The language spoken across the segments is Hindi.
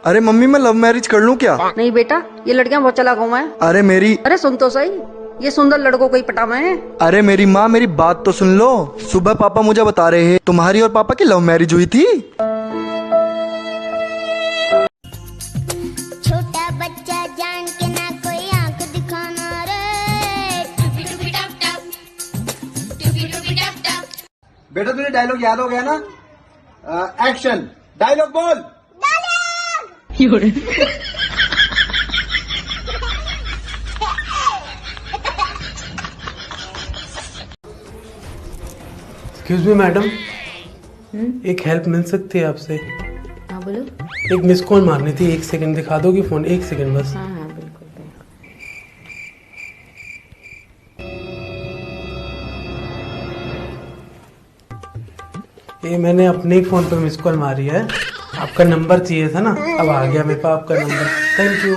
अरे मम्मी मैं लव मैरिज कर लूं क्या? नहीं बेटा, ये लड़कियां बहुत चालाक हूँ मैं। अरे सुन तो सही, ये सुंदर लड़कों को ही पटावे हैं। अरे मेरी माँ, मेरी बात तो सुन लो। सुबह पापा मुझे बता रहे हैं तुम्हारी और पापा की लव मैरिज हुई थी। छोटा बच्चा जान के ना कोई आंख दिखाना रे। बेटा तुझे डायलॉग याद हो गया ना? एक्शन, डायलॉग बोल। एक्सक्यूज मी मैडम, एक हेल्प मिल सकती है आपसे? हाँ बोलो। एक मिस कॉल मारनी थी, 1 सेकंड दिखा दोगी फोन? 1 सेकंड बस। हाँ हाँ बिल्कुल। ये मैंने अपने ही फोन पे मिस कॉल मारी है। आपका नंबर चाहिए था ना, अब आ गया मेरे पास आपका नंबर। Thank you.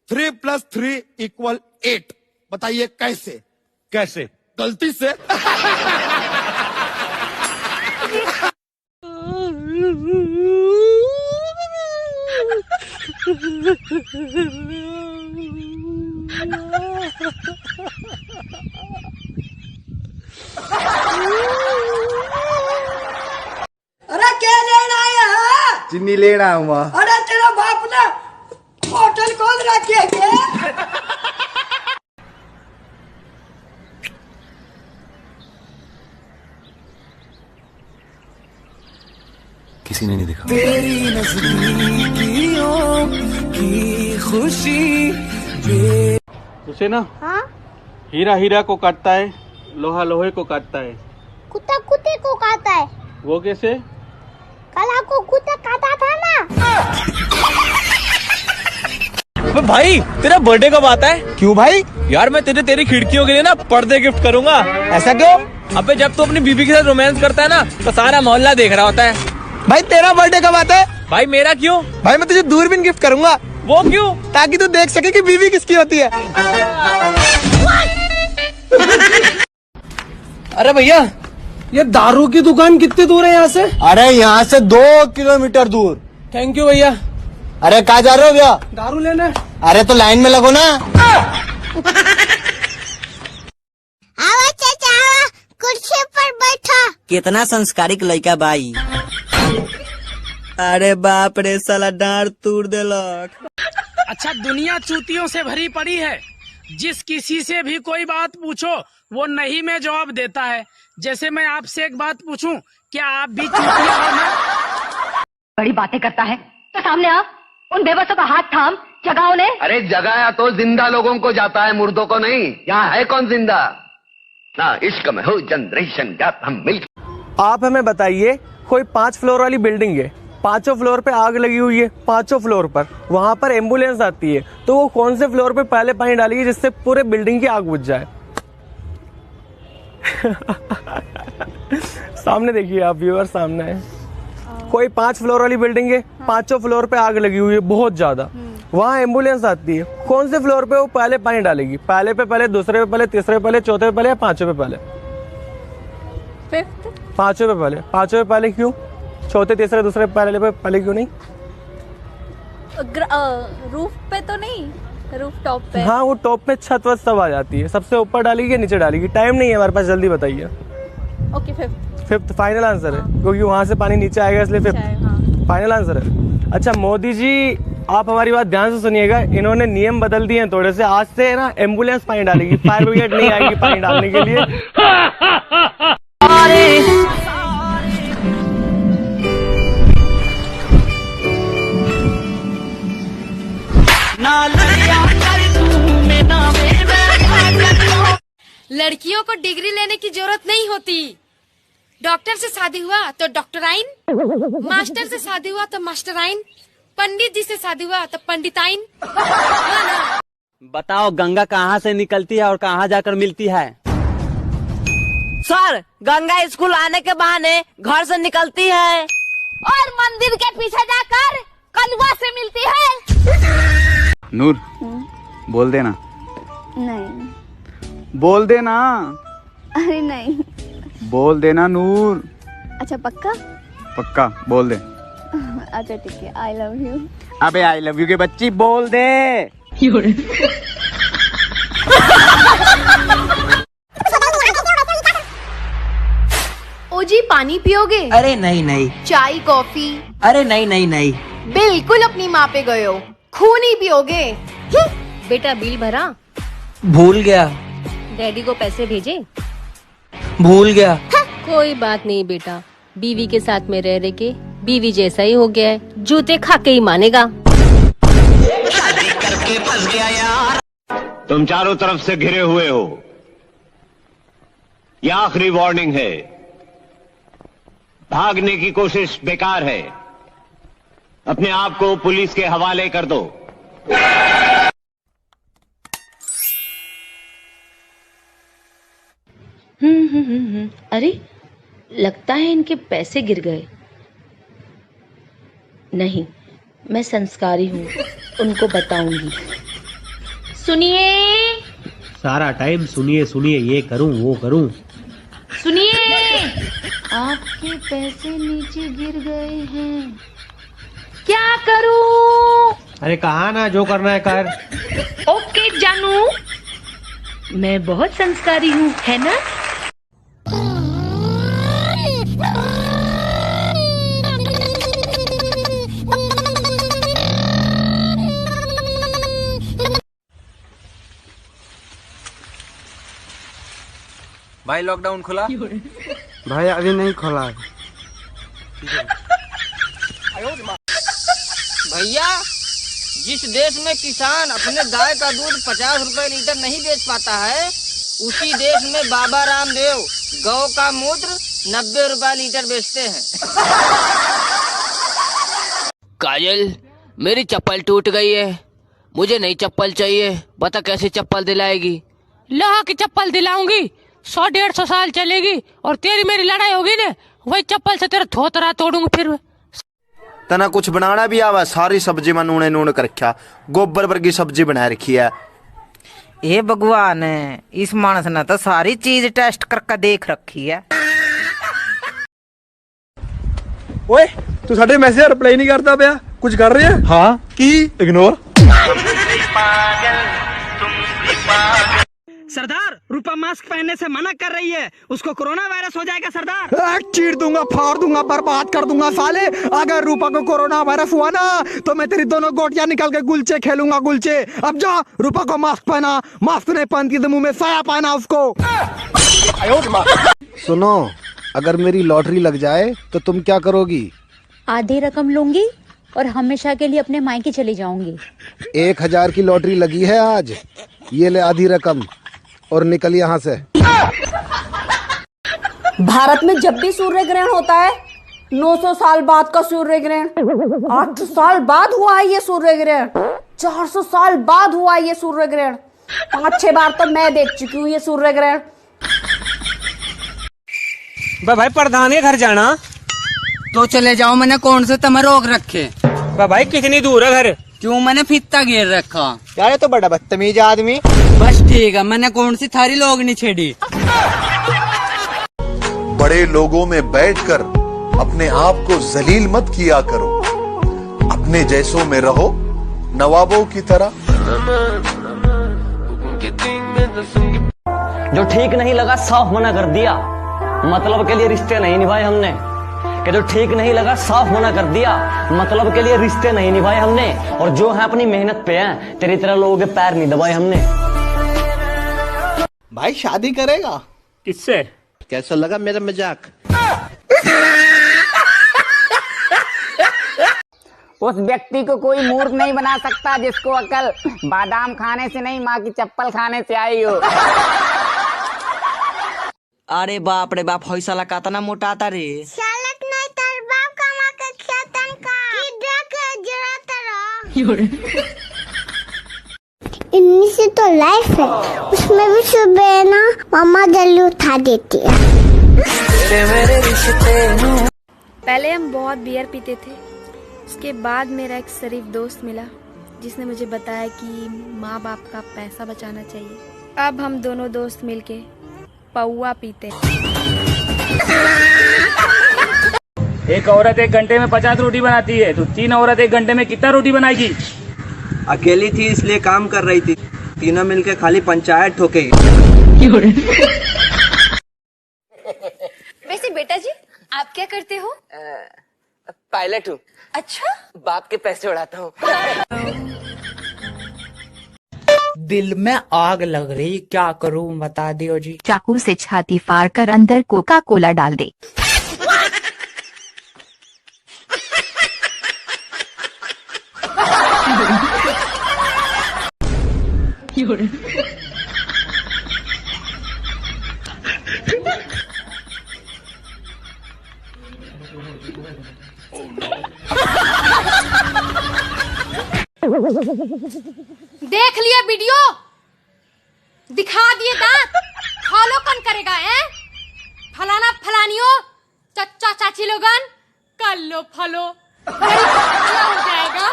3 + 3 = 8। बताइए कैसे? कैसे? गलती से। अरे क्या लेना आया है? चीनी लेना हुआ। अरे तेरा बाप ने होटल खोल रखी है क्या? किसी ने नहीं देखा। तेरी नज़दीकियों की खुशी उसे ना हाँ? हीरा हीरा को काटता है, लोहा लोहे को काटता है। कुत्ता कुत्ते को काटता है। वो कैसे? कल आपको कुत्ता काटा था ना? भाई तेरा बर्थडे कब आता है? क्यों भाई? यार मैं तेरी खिड़कियों के लिए ना पर्दे गिफ्ट करूंगा। ऐसा क्यों? अबे जब तू अपनी बीबी के साथ रोमांस करता है ना तो सारा मोहल्ला देख रहा होता है। भाई तेरा बर्थडे कब आता है? भाई मेरा क्यों? भाई मैं तुझे दूरबीन गिफ्ट करूंगा। वो क्यों? ताकि तू देख सके कि बीवी किसकी होती है। अरे भैया, ये दारू की दुकान कितनी दूर है यहाँ से? अरे यहाँ से 2 किलोमीटर दूर। थैंक यू भैया। अरे कहाँ जा रहे हो भैया? दारू लेना है। अरे तो लाइन में लगो ना। आवा चाचा आवा, कुर्सी पर बैठा। कितना संस्कारिक लड़का भाई। अरे बाप रे, साला डांड तोड़ देलक। अच्छा, दुनिया चूतियों से भरी पड़ी है। जिस किसी से भी कोई बात पूछो वो नहीं में जवाब देता है। जैसे मैं आपसे एक बात पूछूं, क्या आप भी चूतिया हो ना? बड़ी बातें करता है तो सामने आ, उन बेबसों का हाथ थाम, जगाओ उन्हें। अरे जगाया तो जिंदा लोगों को जाता है, मुर्दों को नहीं। यहाँ है कौन जिंदा? ना इश्क में हो जनरेशन गैप, हम मिल। आप हमें बताइए, कोई 5 फ्लोर वाली बिल्डिंग है, 5 फ्लोर पे आग लगी हुई है, 5 फ्लोर पर, वहां पर एम्बुलेंस आती है, तो वो कौन से फ्लोर पे पहले पानी डालेगी जिससे पूरे बिल्डिंग की आग बुझ जाए? सामने देखिए आप व्यूअर, सामने है। कोई 5 फ्लोर वाली बिल्डिंग है, 5 फ्लोर पे आग लगी हुई है बहुत ज्यादा, वहाँ एम्बुलेंस आती है, कौन से फ्लोर पे वो पहले पानी डालेगी? पहले पे पहले, दूसरे पे पहले, तीसरे पे पहले, चौथे पे पहले या 5वें पे पहले? 5वें पे पहले। 5वें पे पहले क्यों? चौथे, तीसरे, दूसरे पहले क्यों नहीं? रूफ पे तो नहीं, रूफ टॉप पे। हाँ, वो टॉप पे छत वत सब आ जाती है। सबसे ऊपर डालेगी या नीचे डालेगी? टाइम नहीं है हमारे पास, जल्दी बताइए। ओके, 5th फाइनल आंसर है, क्योंकि वहां से पानी नीचे आएगा इसलिए 5th फाइनल आंसर है। अच्छा मोदी जी, आप हमारी बात ध्यान से सुनिएगा, इन्होंने नियम बदल दिए हैं थोड़े से। आज से ना एम्बुलेंस पानी डालेगी, फायर ब्रिगेड नहीं आएगी पानी डालने के लिए। लड़कियों को डिग्री लेने की जरूरत नहीं होती। डॉक्टर से शादी हुआ तो डॉक्टराइन, मास्टर से शादी हुआ तो मास्टराइन, पंडित जी से शादी हुआ तो पंडिताइन। बताओ गंगा कहाँ से निकलती है और कहाँ जाकर मिलती है? सर, गंगा स्कूल आने के बहाने घर से निकलती है और मंदिर के पीछे जाकर कलवा से मिलती है। नूर, बोल देना। नहीं। बोल देना। अरे नहीं। बोल देना नूर। अच्छा पक्का? पक्का बोल दे। अच्छा ठीक है, आई लव यू। अबे आई लव यू के बच्ची बोल दे। ओ जी पानी पियोगे? अरे नहीं नहीं, चाय कॉफी? अरे नहीं नहीं नहीं। बिल्कुल अपनी माँ पे गए हो। खून ही पियोगे? बेटा बिल भरा? भूल गया। डैडी को पैसे भेजे? भूल गया। कोई बात नहीं बेटा, बीवी के साथ में रह के बीवी जैसा ही हो गया है, जूते खा के ही मानेगा। तुम चारों तरफ से घिरे हुए हो, यह आखिरी वार्निंग है। भागने की कोशिश बेकार है, अपने आप को पुलिस के हवाले कर दो। अरे लगता है इनके पैसे गिर गए। नहीं, मैं संस्कारी हूँ, उनको बताऊंगी। सुनिए सारा टाइम सुनिए सुनिए, ये करूं वो करूं। सुनिए, आपके पैसे नीचे गिर गए हैं, क्या करूं? अरे कहा ना जो करना है कर। ओके जानू, मैं बहुत संस्कारी हूँ, है ना? भाई लॉकडाउन खुला? भाई अभी नहीं खोला है। भैया, जिस देश में किसान अपने गाय का दूध 50 रुपए लीटर नहीं बेच पाता है, उसी देश में बाबा रामदेव गौ का मूत्र 90 रुपए लीटर बेचते हैं। काजल, मेरी चप्पल टूट गई है, मुझे नई चप्पल चाहिए, बता कैसे चप्पल दिलाएगी? लोहा की चप्पल दिलाऊंगी, 100-150 साल चलेगी, और तेरी मेरी लड़ाई होगी ना, वही चप्पल से तेरा थोतरा तोड़ूंगी फिर। तना कुछ बनाना भी आवा, सारी सब्जी में नून कर रखा, गोबर वर्गी सब्जी बना रखी है। ए भगवान, इस मानस ने तो सारी चीज टेस्ट करके देख रखी है। ओए तू साडे मैसेज रिप्लाई नहीं करता पिया, कुछ कर रहे हैं? हाँ की इग्नोर। सरदार, रूपा मास्क पहनने से मना कर रही है, उसको कोरोना वायरस हो जाएगा सरदार। चीर दूंगा, फाड़ दूंगा, बर्बाद कर दूंगा साले। अगर रूपा को कोरोना वायरस हुआ ना तो मैं तेरी दोनों गोटियां निकाल के गुलचे खेलूंगा, गुलचे। अब जा, रूपा को मास्क पहना, मास्क नहीं पहनती तो मुंह में साया पहना उसको। सुनो, अगर मेरी लॉटरी लग जाए तो तुम क्या करोगी? आधी रकम लूंगी और हमेशा के लिए अपने मायके चली जाऊंगी। 1000 की लॉटरी लगी है आज, ये ले आधी रकम और निकल यहाँ से। भारत में जब भी सूर्य ग्रहण होता है, 900 साल बाद का सूर्य ग्रहण, 800 साल बाद हुआ है ये सूर्य ग्रहण, 400 साल बाद हुआ है ये सूर्य ग्रहण, 5-6 बार तो मैं देख चुकी हूँ ये सूर्य ग्रहण। भाई प्रधान के घर जाना तो चले जाओ, मैंने कौन से तुम्हें रोक रखे? भाई कितनी दूर है घर? क्यों, मैंने फीता घेर रखा। यार तो बड़ा बदतमीज आदमी। बस ठीक है, मैंने कौन सी थारी लोग नहीं छेड़ी। बड़े लोगों में बैठकर अपने आप को जलील मत किया करो, अपने जैसों में रहो नवाबों की तरह। जो ठीक नहीं लगा साफ मना कर दिया, मतलब के लिए रिश्ते नहीं निभाए हमने। कि जो ठीक नहीं लगा साफ मना कर दिया, मतलब के लिए रिश्ते नहीं निभाए हमने। और जो है अपनी मेहनत पे है, तेरी तरह लोगों के पैर नहीं दबाए हमने। भाई शादी करेगा? किससे? कैसा लगा मेरा मजाक? उस व्यक्ति को कोई मूर्ख नहीं बना सकता जिसको अकल बादाम खाने से नहीं, माँ की चप्पल खाने से आई हो। अरे बाप रे बाप, फैसला कातना मोटा आता रे। इनमें से तो लाइफ है, उसमें भी सुबह ना मामा जल्दी उठा देती है। पहले हम बहुत बियर पीते थे, उसके बाद मेरा एक शरीफ दोस्त मिला जिसने मुझे बताया कि माँ बाप का पैसा बचाना चाहिए। अब हम दोनों दोस्त मिलके पौवा पीते। एक औरत 1 घंटे में 50 रोटी बनाती है, तो 3 औरत 1 घंटे में कितना रोटी बनाएगी? अकेली थी इसलिए काम कर रही थी, तीनों मिलके खाली पंचायत ठोकेगी। वैसे बेटा जी आप क्या करते हो? पायलट हूँ। अच्छा, बाप के पैसे उड़ाता हूँ। दिल में आग लग रही, क्या करूं बता दियो जी। चाकू से छाती फाड़ कर अंदर कोका कोला डाल दे। देख लिया वीडियो, दिखा दिए दांत, फॉलो कौन करेगा है? फलाना फलानियो चचा चाची लोगन कर लो फॉलो, क्या हो जाएगा,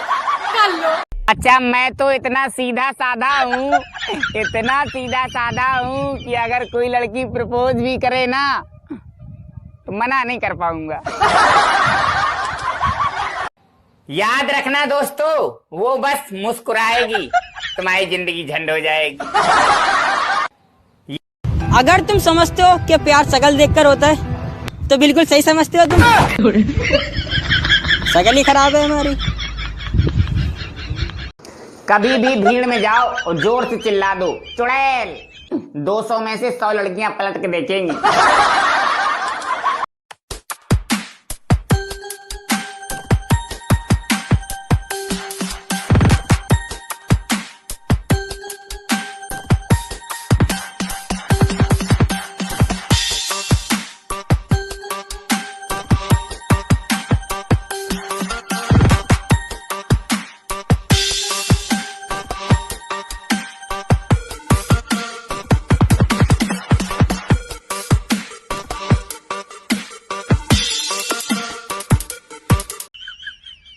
कर लो। अच्छा मैं तो इतना सीधा साधा हूँ, इतना सीधा साधा हूँ कि अगर कोई लड़की प्रपोज भी करे ना तो मना नहीं कर पाऊंगा। याद रखना दोस्तों, वो बस मुस्कुराएगी, तुम्हारी जिंदगी झंड हो जाएगी। अगर तुम समझते हो कि प्यार शकल देखकर होता है तो बिल्कुल सही समझते हो तुम। शकल ही खराब है हमारी। कभी भी भीड़ में जाओ और जोर से चिल्ला दो चुड़ैल, 200 में से 100 लड़कियां पलट के देखेंगी।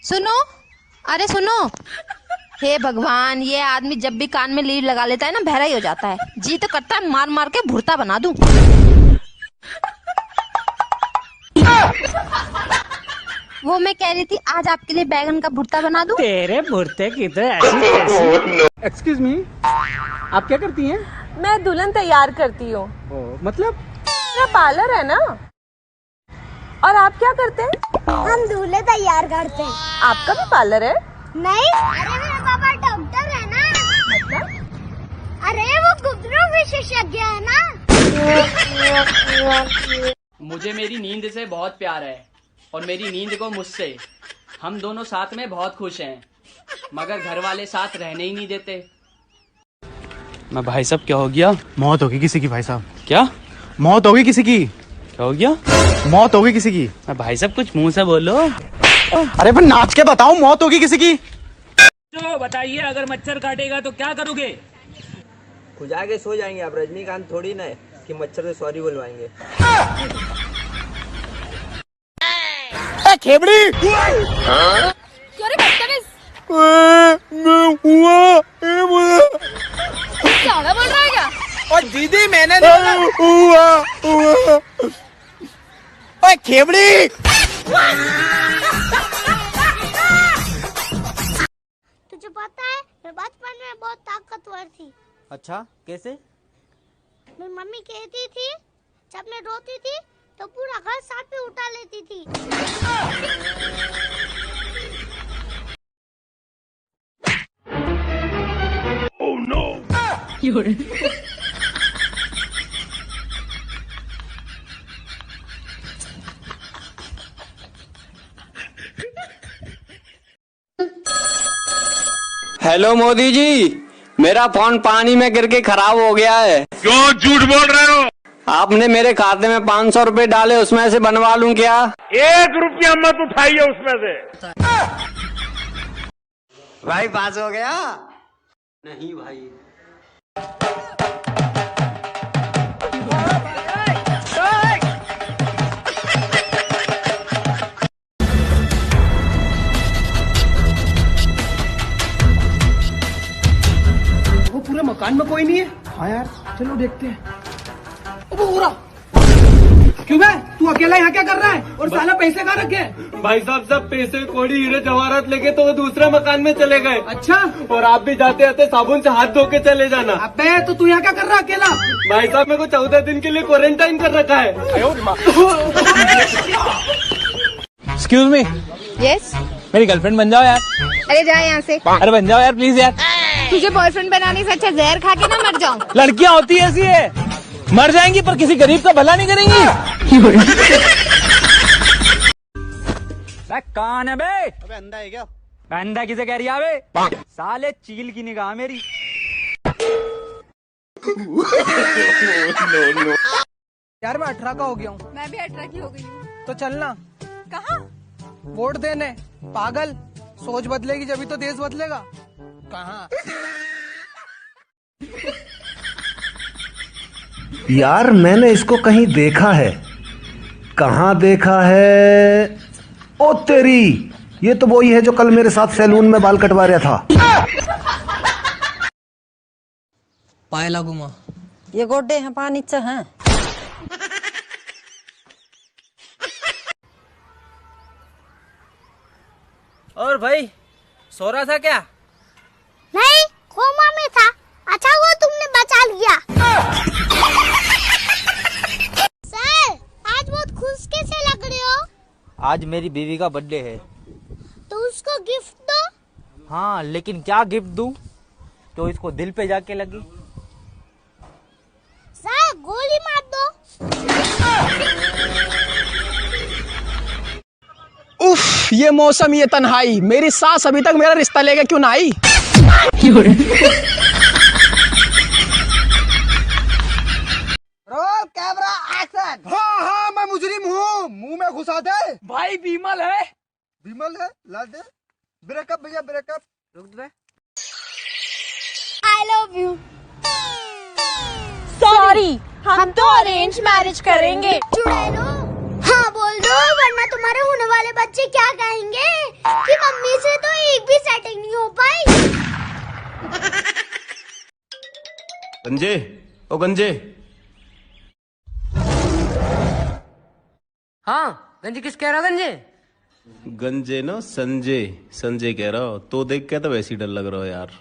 सुनो, अरे सुनो, हे भगवान, ये आदमी जब भी कान में लीड लगा लेता है ना बहरा ही हो जाता है। जी तो करता है मार मार के भुर्ता बना दूं। वो मैं कह रही थी आज आपके लिए बैगन का भुर्ता बना दूं। तेरे भुर्ते की तो ऐसी। एक्सक्यूज मी, आप क्या करती हैं? मैं दुल्हन तैयार करती हूँ। मतलब? मेरा पार्लर है ना। और आप क्या करते हैं? हम दूल्हे तैयार करते हैं। आपका भी पार्लर है? नहीं, अरे मेरे पापा डॉक्टर है ना। मतलब? अरे वो घुटनों विशेषज्ञ है ना। मुझे मेरी नींद से बहुत प्यार है और मेरी नींद को मुझसे। हम दोनों साथ में बहुत खुश हैं, मगर घर वाले साथ रहने ही नहीं देते। मैं भाई साहब क्या हो गया? मौत होगी किसी की भाई साहब। क्या मौत होगी किसी की? क्या हो गया? मौत होगी किसी की। भाई साहब कुछ मुंह से बोलो। अरे पर नाच के बताओ, मौत होगी किसी की। तो बताइए, अगर मच्छर काटेगा तो क्या करोगे? खुजा के सो जाएंगे। आप रजनीकांत थोड़ी ना है कि मच्छर से सॉरी बुलवाएंगे। खेबड़ी ज्यादा बोल रहा है क्या? और दीदी मैंने खेबड़ी। तुझे पता है मैं बचपन में बहुत ताकतवर थी। अच्छा, कैसे? मेरी मम्मी कहती थी जब मैं रोती थी तो पूरा घर साथ पे उठा लेती थी। Oh no! Hello Modi ji, मेरा फोन पानी में गिर के खराब हो गया है। क्यों झूठ बोल रहे हो? आपने मेरे खाते में 500 रुपए डाले, उसमें से बनवा लूं क्या? 1 रुपया मत उठाइए उसमें से। भाई पास हो गया? नहीं भाई। वो पूरे मकान में कोई नहीं है। हाँ यार, चलो देखते हैं। वो हो रहा क्यों बे? तू अकेला यहाँ क्या कर रहा है? और साला पैसे कहाँ रखे? भाई साहब सब पैसे कोड़ी हीरे जवाहरात लेके तो वो दूसरे मकान में चले गए। अच्छा, और आप भी जाते आते साबुन से हाथ धो के चले जाना। अबे तो तू यहाँ क्या कर रहा है अकेला? भाई साहब मेरे को 14 दिन के लिए क्वारंटाइन कर रखा है। एक्सक्यूज मी, यस, मेरी गर्लफ्रेंड बन जाओ यार। अरे जा यहाँ से। अरे बन जाओ यार प्लीज यार। तुझे बॉयफ्रेंड बनाने से अच्छा जहर खा के ना मर जाऊं। लड़कियां होती ऐसी है, मर जाएंगी पर किसी गरीब का भला नहीं करेंगी। कौन है बे? अबे अंधा है क्या? अंधा किसे कह रही है बे? साले चील की निगाह मेरी। यार मैं 18 का हो गया हूँ। मैं भी 18 की हो गई हूँ। तो चलना। कहाँ? वोट देने। पागल, सोच बदलेगी जब तो देश बदलेगा। कहाँ? यार मैंने इसको कहीं देखा है। कहाँ देखा है? ओ तेरी, ये तो वही है जो कल मेरे साथ सैलून में बाल कटवा रहा था। पायला घुमा ये गोड्डे हैं पानी च हैं। और भाई सो रहा था क्या? नहीं, कोमा में था। अच्छा हुआ तुमने बचा लिया। सर, आज बहुत खुश कैसे लग रहे हो? आज मेरी बीवी का बर्थडे है। तो उसको गिफ्ट दो। हाँ, लेकिन क्या गिफ्ट दूं तो इसको दिल पे जाके लगी। सर, गोली मार दो। उफ, ये मौसम, ये तन्हाई, मेरी सास अभी तक मेरा रिश्ता लेके क्यों ना आई? Roll camera action. हाँ हाँ, मैं मुजरिम हूँ, मुंह में घुसा दे। भाई बीमल है। विमल है, ला दे। ब्रेकअप भैया, ब्रेकअप। रुक दे। I love you. सॉरी, हम तो अरेंज मैरिज करेंगे। चुड़ैलो, हाँ बोल दो, वरना तुम्हारे होने वाले बच्चे क्या कहेंगे कि मम्मी से तो एक भी सेटिंग नहीं हो पाई। गंजे, ओ गंजे। हाँ, गंजे किस कह रहा गंजे? गंजे ना संजय, संजय कह रहा हो। तो देख के तो वैसे ही डर लग रहा हो यार।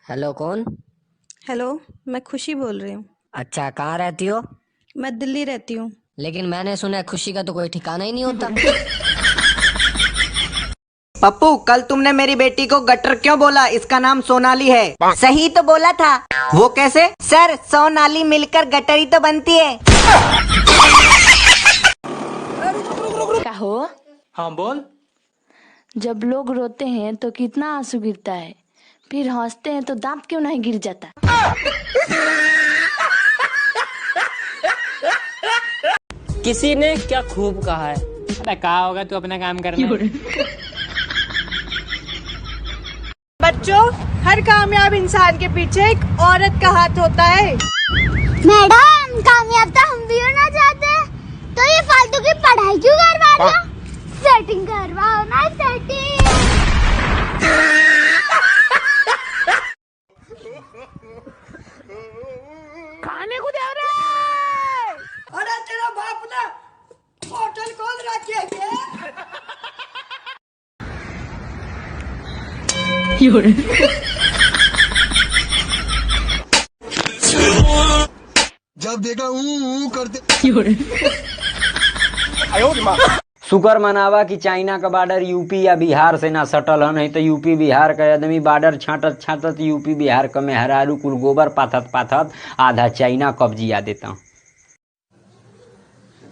हेलो, कौन? हेलो, मैं खुशी बोल रही हूँ। अच्छा, कहाँ रहती हो? मैं दिल्ली रहती हूँ। लेकिन मैंने सुना है खुशी का तो कोई ठिकाना ही नहीं होता। पप्पू, कल तुमने मेरी बेटी को गटर क्यों बोला? इसका नाम सोनाली है। सही तो बोला था। वो कैसे? सर, सोनाली मिलकर गटर ही तो बनती है। कहो। हाँ बोल। जब लोग रोते हैं तो कितना आंसू गिरता है, फिर हंसते हैं तो दांत क्यों नहीं गिर जाता? किसी ने क्या खूब कहा है। अरे कहा होगा, तू अपना काम करना। बच्चों, हर कामयाब इंसान के पीछे एक औरत का हाथ होता है। मैडम, कामयाब तो हम भी होना चाहते हैं, तो ये फालतू की पढ़ाई क्यों करवा रहे हो? सेटिंग करवाओ ना, सेटिंग। खाने को दे रहे हैं। अरे तेरा बाप ने होटल खोल रखी है। जब देखा करते। शुक्र मनावा कि चाइना का बॉर्डर यूपी या बिहार से ना सटल है, नहीं तो यूपी बिहार का आदमी बॉर्डर छाटत छाटत यूपी बिहार का मेहरारू कुल गोबर पाथत पाथत आधा चाइना कब्जिया देता हूँ।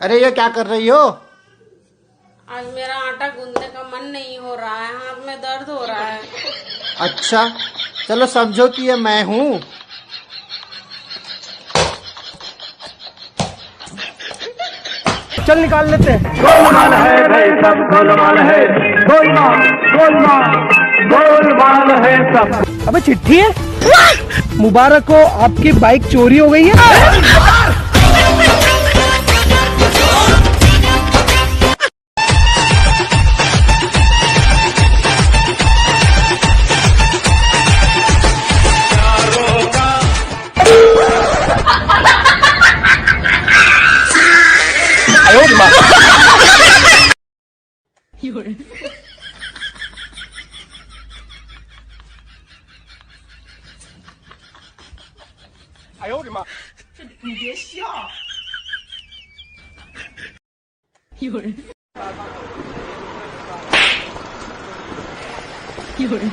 अरे ये क्या कर रही हो? आज मेरा आटा गूंदने का मन नहीं हो रहा है, हाथ में दर्द हो रहा है। अच्छा, चलो समझो कि ये मैं हूँ। चल निकाल लेते हैं। गोलमाल है भाई सब, गोलमाल है, गोलमाल गोलमाल गोलमाल है सब। अबे चिट्ठी है। मुबारक हो, आपकी बाइक चोरी हो गई है। का 你别笑。有人。有人。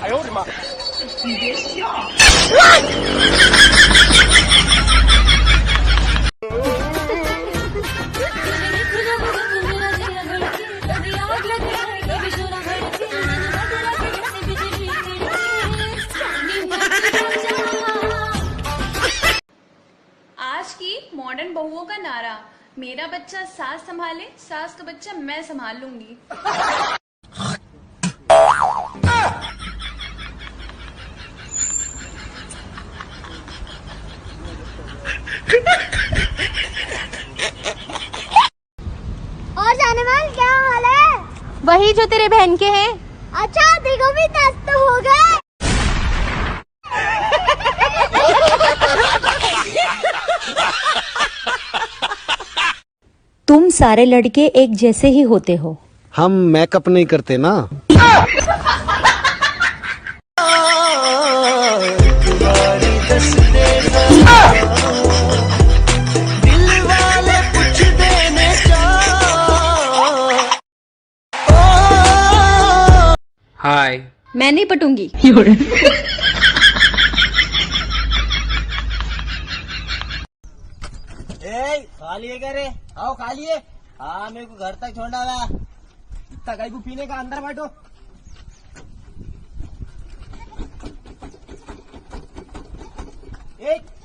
哎呦我的妈！你别笑。आज की मॉडर्न बहुओं का नारा, मेरा बच्चा सास संभाले, सास का बच्चा मैं संभाल लूंगी। और जाने वाल क्या हाल है? वही जो तेरे बहन के हैं। अच्छा देखो भी दस्त हो गए। तुम सारे लड़के एक जैसे ही होते हो। हम मेकअप नहीं करते ना। हाय। मैं नहीं पटूंगी। खा लिए क्या रे? आओ खा लिए। हाँ मेरे को घर तक छोड़ना हुआ। इतना गाय को पीने का, अंदर बैठो।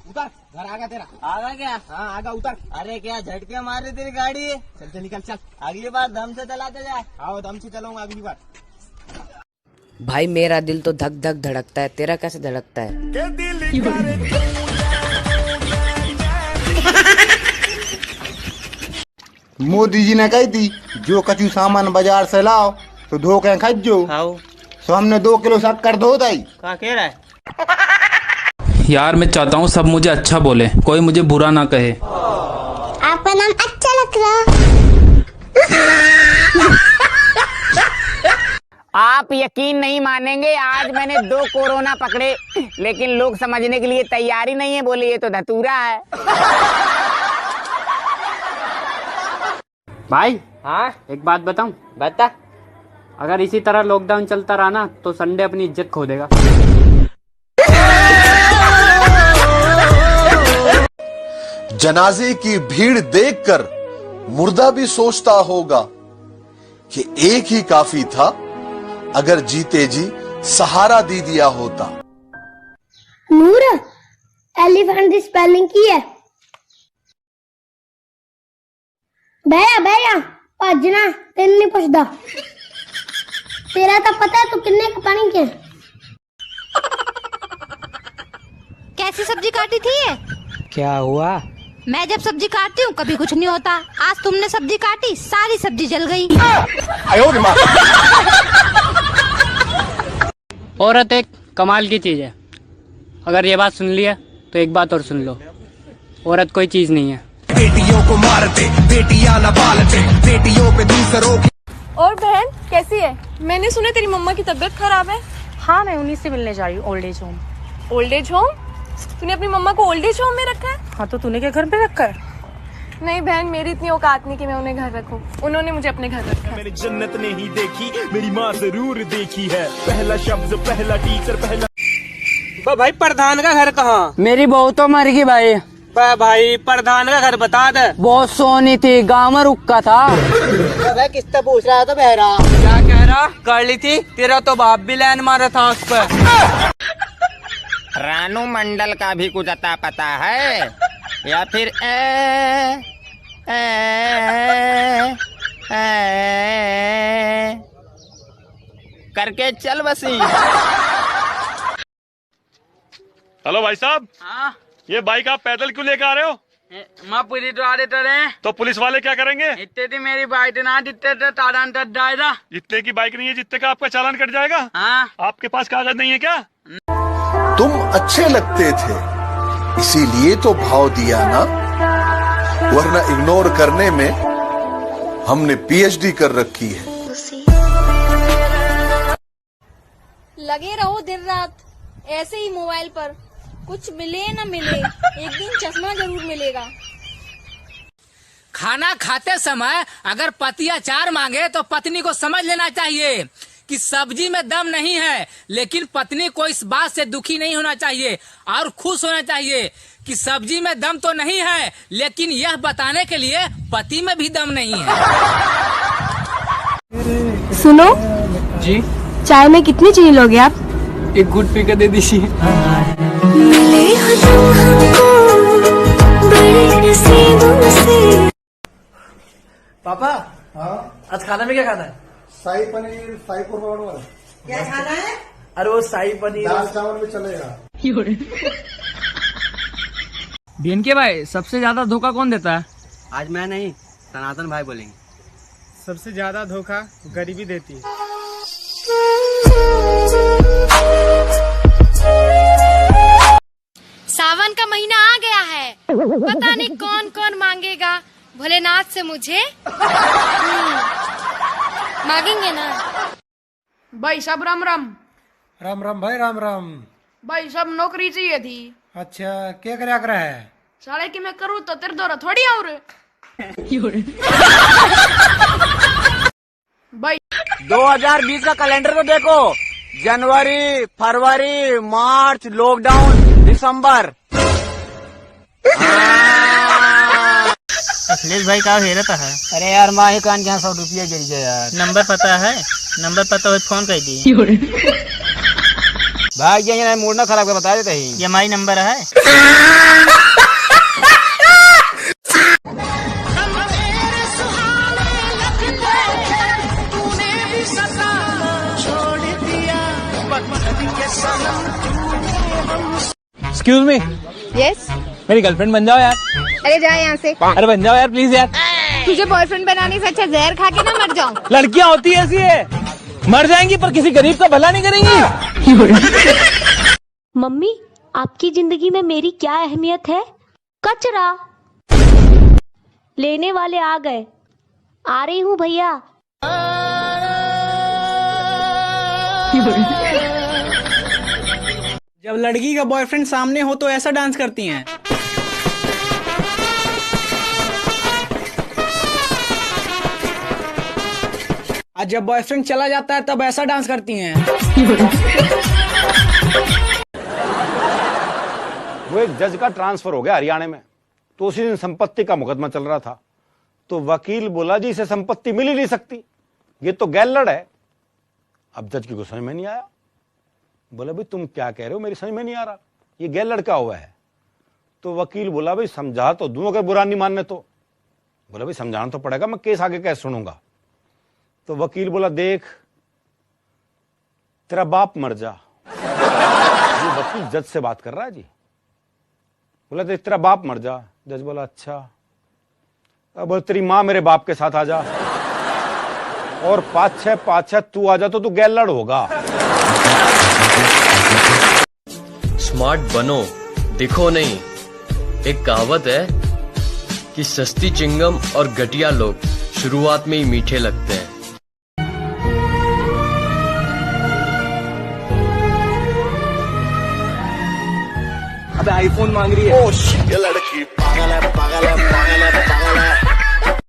उतर, घर आगा तेरा। आगा क्या? हाँ आगा उतर। अरे क्या झटके मार रही तेरी गाड़ी? चल चल निकल चल। अगली बार दम से चलाते जाए। आओ दम से चलाऊंगा अगली बार। भाई मेरा दिल तो धक धक धड़कता है, तेरा कैसे धड़कता है? मोदी जी ने कही थी जो कचू सामान बाजार से लाओ तो धो के खजो। तो हमने 2 किलो शक्कर धो दी। क्या कह रहा है? यार मैं चाहता हूँ सब मुझे अच्छा बोले, कोई मुझे बुरा ना कहे। आपका नाम अच्छा लग रहा। आप यकीन नहीं मानेंगे, आज मैंने 2 कोरोना पकड़े, लेकिन लोग समझने के लिए तैयारी नहीं है, बोले ये तो धतूरा है। भाई हाँ एक बात बताऊं? बता। अगर इसी तरह लॉकडाउन चलता रहा ना तो संडे अपनी इज्जत खो देगा। जनाजे की भीड़ देखकर मुर्दा भी सोचता होगा कि एक ही काफी था, अगर जीते जी सहारा दे दिया होता। नूर एलिफेंट की स्पेलिंग की है? बहया भजना तेन नहीं पुछदा, तेरा तो पता है तू किन्ने का पानी के। कैसी सब्जी काटी थी ये? क्या हुआ? मैं जब सब्जी काटती हूँ कभी कुछ नहीं होता, आज तुमने सब्जी काटी सारी सब्जी जल गई। औरत एक कमाल की चीज है, अगर ये बात सुन लिया तो एक बात और सुन लो, औरत कोई चीज नहीं है। बेटियों को मारते, बेटियां न पालते, बेटियों पे दूसरों की। और बहन कैसी है? मैंने सुना तेरी मम्मा की तबीयत खराब है। हाँ मैं उन्हीं से मिलने जा रही हूँ, old age home. Old age home? तूने अपनी मम्मा को ओल्ड एज होम में रखा है? हाँ तो तूने क्या घर पे रखा है? नहीं बहन, मेरी इतनी औकात नहीं कि मैं उन्हें घर रखूं, उन्होंने मुझे अपने घर रखा। मैंने जन्नत नहीं देखी, मेरी माँ जरूर देखी है। पहला शब्द, पहला टीचर, पहला। भाई प्रधान का घर कहाँ? मेरी बहू तो मर गई भाई। भाई प्रधान का घर बता दे। बहुत सोनी थी, गाँव में रुका था। किससे पूछ रहा था बहरा? क्या कह रहा? कर ली थी, तेरा तो बाप भी लाइन मारा था उस पर। रानू मंडल का भी कुछ अता पता है या फिर करके चल बसी। हेलो भाई साहब। हाँ ये बाइक आप पैदल क्यों लेकर आ रहे हो? माँ पूरी तो तो पुलिस वाले क्या करेंगे? इतने थी मेरी बाइक ना, जितने जितने की बाइक नहीं है जितने का आपका चालान कट जाएगा। हाँ आपके पास कागज नहीं है क्या? तुम अच्छे लगते थे, इसीलिए तो भाव दिया ना, वरना इग्नोर करने में हमने पीएचडी कर रखी है। लगे रहो दिन रात ऐसे ही मोबाइल पर, कुछ मिले न मिले एक दिन चश्मा जरूर मिलेगा। खाना खाते समय अगर पति अचार मांगे तो पत्नी को समझ लेना चाहिए कि सब्जी में दम नहीं है, लेकिन पत्नी को इस बात से दुखी नहीं होना चाहिए और खुश होना चाहिए कि सब्जी में दम तो नहीं है, लेकिन यह बताने के लिए पति में भी दम नहीं है। सुनो जी, चाय में कितनी चीनी लोगे आप? एक घुट पी के दे दीजिए। पापा, आज खाना में क्या खाना है? शाही पनीर, शाही कोरमा बनवा। क्या खाना है? अरे वो शाही पनीर, दाल चावल भी चलेगा। बीएनके भाई, सबसे ज्यादा धोखा कौन देता है? आज मैं नहीं, सनातन भाई बोलेंगे। सबसे ज्यादा धोखा गरीबी देती है। सावन का महीना आ गया है, पता नहीं कौन कौन मांगेगा भोलेनाथ से मुझे। मांगेंगे ना भाई सब राम राम। राम राम भाई, राम राम। भाई सब नौकरी चाहिए थी। अच्छा, क्या क्या कर रहा है? साले की मैं करूँ तो तेरे द्वारा थोड़ी और भाई 2020 का कैलेंडर को देखो, जनवरी, फरवरी, मार्च, लॉकडाउन, दिसंबर। अखिलेश भाई का हेरता है। अरे यार, माँ ही कान के यहाँ 100 रुपया गिर गया यार। नंबर पता है? नंबर पता हो फोन कर दी। भाई ये मूड ना खराब कर बता देते ही। ये हमारी नंबर है। Excuse me, yes. मेरी गर्लफ्रेंड बन जाओ यार। अरे जा यहाँ से। अरे बन जाओ यार प्लीज यार। तुझे बॉयफ्रेंड बनाने से अच्छा जहर खा के ना मर जाऊं। लड़कियां होती ऐसी है, मर जाएंगी पर किसी गरीब का भला नहीं करेंगी। मम्मी, आपकी जिंदगी में मेरी क्या अहमियत है? कचरा। लेने वाले आ गए, आ रही हूँ भैया। जब लड़की का बॉयफ्रेंड सामने हो तो ऐसा डांस करती हैं। और जब बॉयफ्रेंड चला जाता है तब ऐसा डांस करती हैं। वो एक जज का ट्रांसफर हो गया हरियाणा में, तो उसी दिन संपत्ति का मुकदमा चल रहा था। तो वकील बोला जी इसे संपत्ति मिल ही नहीं सकती, ये तो गैलड़ है। अब जज की को समझ में नहीं आया, बोला भाई तुम क्या कह रहे हो, मेरी समझ में नहीं आ रहा, ये गैलड़ क्या हुआ है। तो वकील बोला भाई समझा तो दूं अगर बुरा नहीं मानने तो। बोला भाई समझाना तो पड़ेगा, मैं केस आगे कैसे सुनूंगा। तो वकील बोला देख तेरा बाप मर जा। ये वकील जज से बात कर रहा है जी। बोला देख तेरा बाप मर जा। जज बोला अच्छा। अब बोल तेरी माँ मेरे बाप के साथ आ जा, और 5-6 तू आ जा तो तू गैलड़ होगा। स्मार्ट बनो, दिखो नहीं। एक कहावत है कि सस्ती चिंगम और घटिया लोग शुरुआत में ही मीठे लगते हैं। अबे आईफोन मांग रही है। ये लड़की पागल है, पागल है, पागल है, पागल है।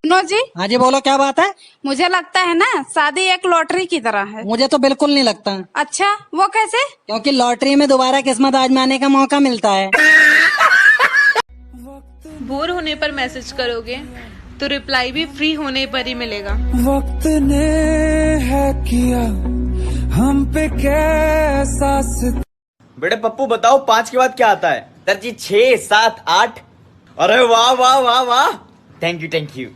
सुनो जी। हाँ जी, बोलो क्या बात है? मुझे लगता है ना शादी एक लॉटरी की तरह है। मुझे तो बिल्कुल नहीं लगता। अच्छा, वो कैसे? क्योंकि लॉटरी में दोबारा किस्मत आजमाने का मौका मिलता है। बोर होने पर मैसेज करोगे तो रिप्लाई भी फ्री होने पर ही मिलेगा। वक्त ने है किया हम पे कैसा। बेटे पप्पू बताओ 5 के बाद क्या आता है? सर जी 6, 7, 8। अरे वाह वाह वाह वाह, थैंक यू थैंक यू।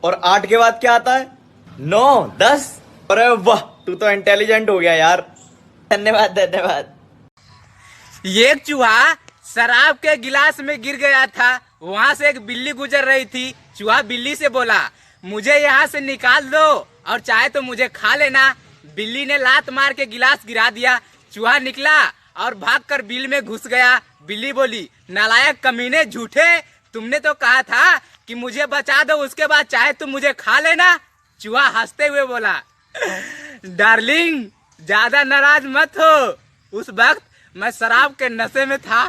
और 8 के बाद क्या आता है? 9, 10। अरे वाह, तू तो इंटेलिजेंट हो गया यार, धन्यवाद धन्यवाद। ये एक चूहा शराब के गिलास में गिर गया था, वहाँ से एक बिल्ली गुजर रही थी। चूहा बिल्ली से बोला मुझे यहाँ से निकाल दो और चाहे तो मुझे खा लेना। बिल्ली ने लात मार के गिलास गिरा दिया। चूहा निकला और भागकर बिल में घुस गया। बिल्ली बोली, नालायक कमीने झूठे, तुमने तो कहा था कि मुझे बचा दो, उसके बाद चाहे तुम मुझे खा लेना। चूहा हंसते हुए बोला, डार्लिंग ज्यादा नाराज मत हो, उस वक्त मैं शराब के नशे में था।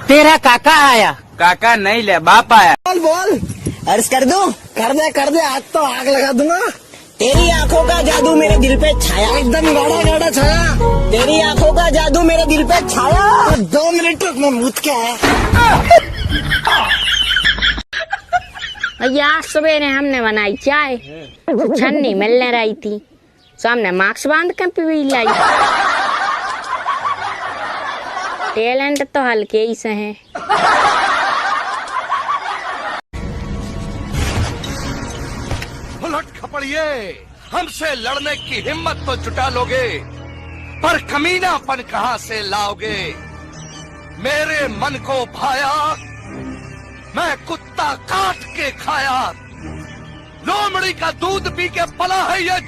तेरा काका आया। काका नहीं ले, बाप आया। बोल बोल, अर्ज कर दूं? कर दे, आज तो आग लगा दूंगा। तेरी आंखों का जादू मेरे दिल पे छाया, एकदम गाढ़ा गाढ़ा छाया। तेरी आंखों का जादू मेरे दिल पे छाया। 2 मिनट में मुझ के आया। भैया सवेरे हमने बनाई चाय, छन्नी मिलने रही थी, सामने मास्क बांध के पी लाई। टैलेंट तो हल्के ही से हैं। उलट खपड़िए, हमसे लड़ने की हिम्मत तो जुटा लोगे, पर कमीनापन कहां से लाओगे? मेरे मन को भाया, मैं कुत्ता काट के खाया, लोमड़ी का दूध पी के पला है ये